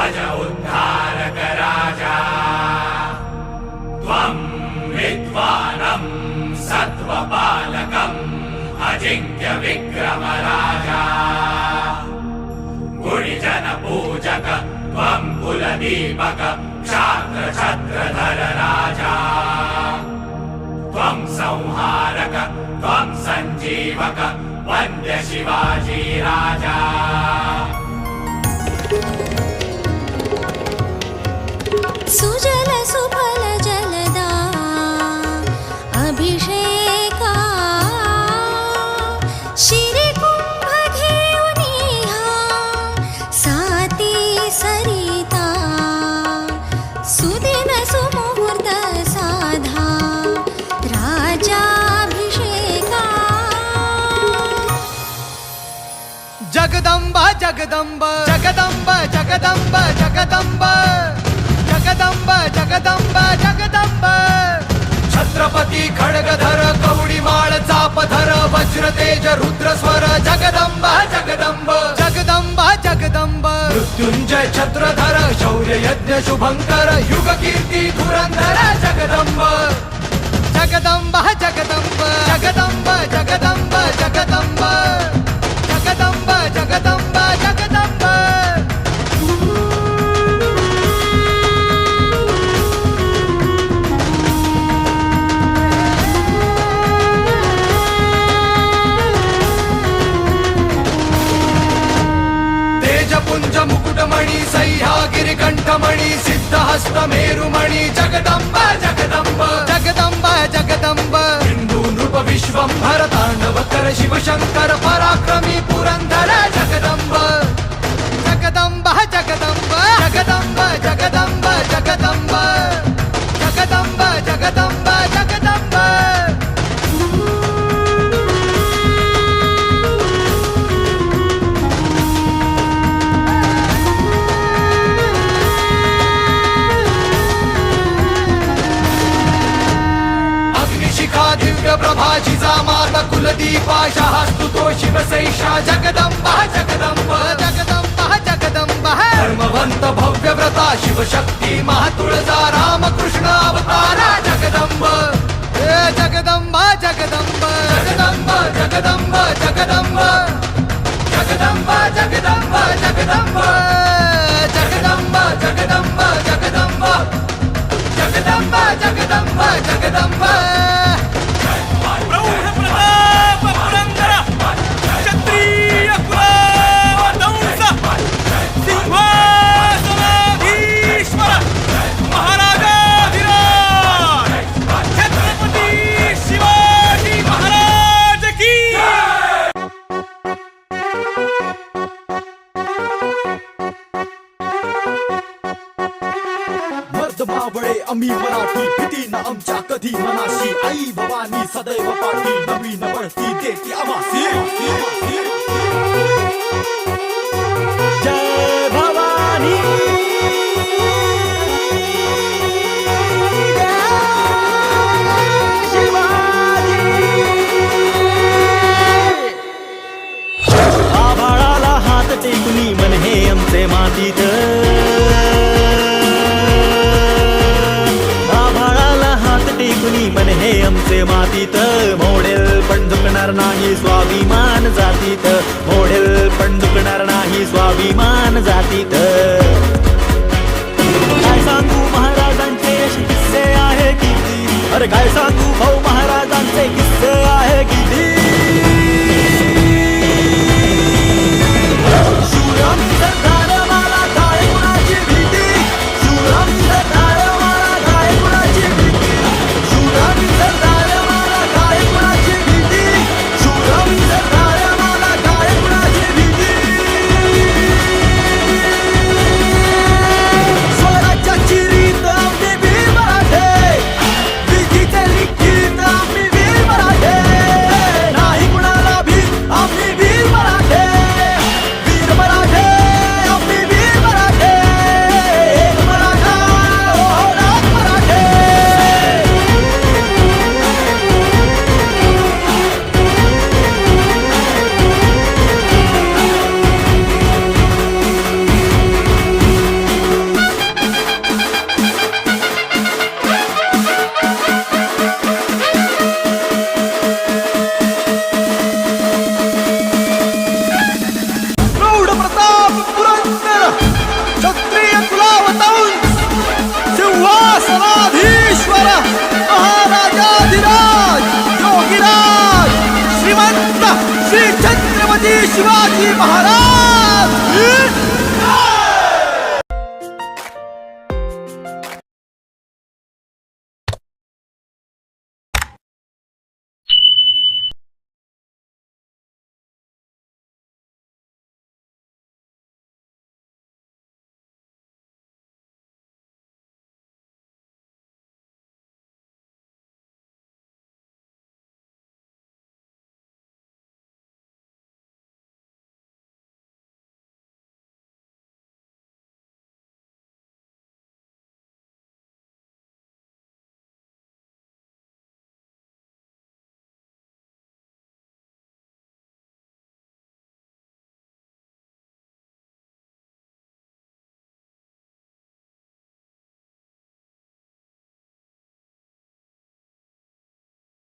भज उद्धारक राजा त्वं विद्वानं सत्त्वपालकम् अजिंक्य विक्रम राजा गुणिजन पूजक त्वं कुलदीपक क्षात्र छत्रधर राजा त्वं संहारक त्वं संजीवक वन्द्य शिवाजी राजा सुजल सुफल जलदा अभिषेका शिरे कुंभ घेऊनिहा साती सरिता सुदिन सुमुहूर्त साधा राजाभिषेका जगदंबा जगदंबा जगदंबा जगदंबा जगदंबा जगदंबा जगदंबा जगदंबा छत्रपती खड्गधर कवडीमाळ चापधर वज्रतेज रुद्रस्वर जगदंबा जगदंबा जगदंबा जगदंबा मृत्युंजय छत्रधर शौर्य यज्ञ शुभंकर युग कीर्ती धुरंधर जगदंबा जगदंबा जगदंबा जगदंबा जगदंबा जगदंबा जगदंबा जगदंबा जगदंबा तेजपुंज मुकुटमणि सह्यागिरि कंठमणि सिद्धहस्त मेरुमणि जगदंबा जगदंबा जगदंबा जगदंबा हिंदू नृप विश्वंभर तांडव कर शिवशंकर पराक्रमी पुरंदर जगदंबा जगदंबा जगदंबा जगदंबा जगदंबा जगदंबा जगदंबा जगदंबा जगदंबा अग्निशिखा दिव्य प्रभा जिजामाता कुलदीपा शास्तुतो शिवसैषा जगदंबा जगदंबा जगदंबा जगदंबा धर्मवंत भव्य व्रता शिवशक्ती महातुळजा रामकृष्ण अवतारा जगदंबा जगदंबा जगदंबा जगदंबा जगदंबा जगदंबा जगदंबा जगदंबा जगदंबा जगदंबा जगदंबा जगदंबा जगदंबा जगदंबा जगदंबा प्रौढ प्रताप पुरंदर क्षत्रिय कुलवंश सिंहासनाधीश्वर महाराजाधिराज छत्रपती शिवाजी महाराज की मर्द मावळे आम्ही मराठी भीती ना आमच्या कधी मनाशी आई भवानी सदैव पाठी नवीन बढती देती आमासी जय भवानी आभाळाला हात टेकुनी मन हे आमचे मातीत आभाळाला हात टेकुनी मन हे आमचे मातीत मोडेल पण झुकणार नाही स्वाभिमान जातीत मोडेल पण झुकणार नाही स्वाभिमान जातीत काय सांगू महाराजांचे असे किस्से आहे कीर्ती अरे काय सांगू भाऊ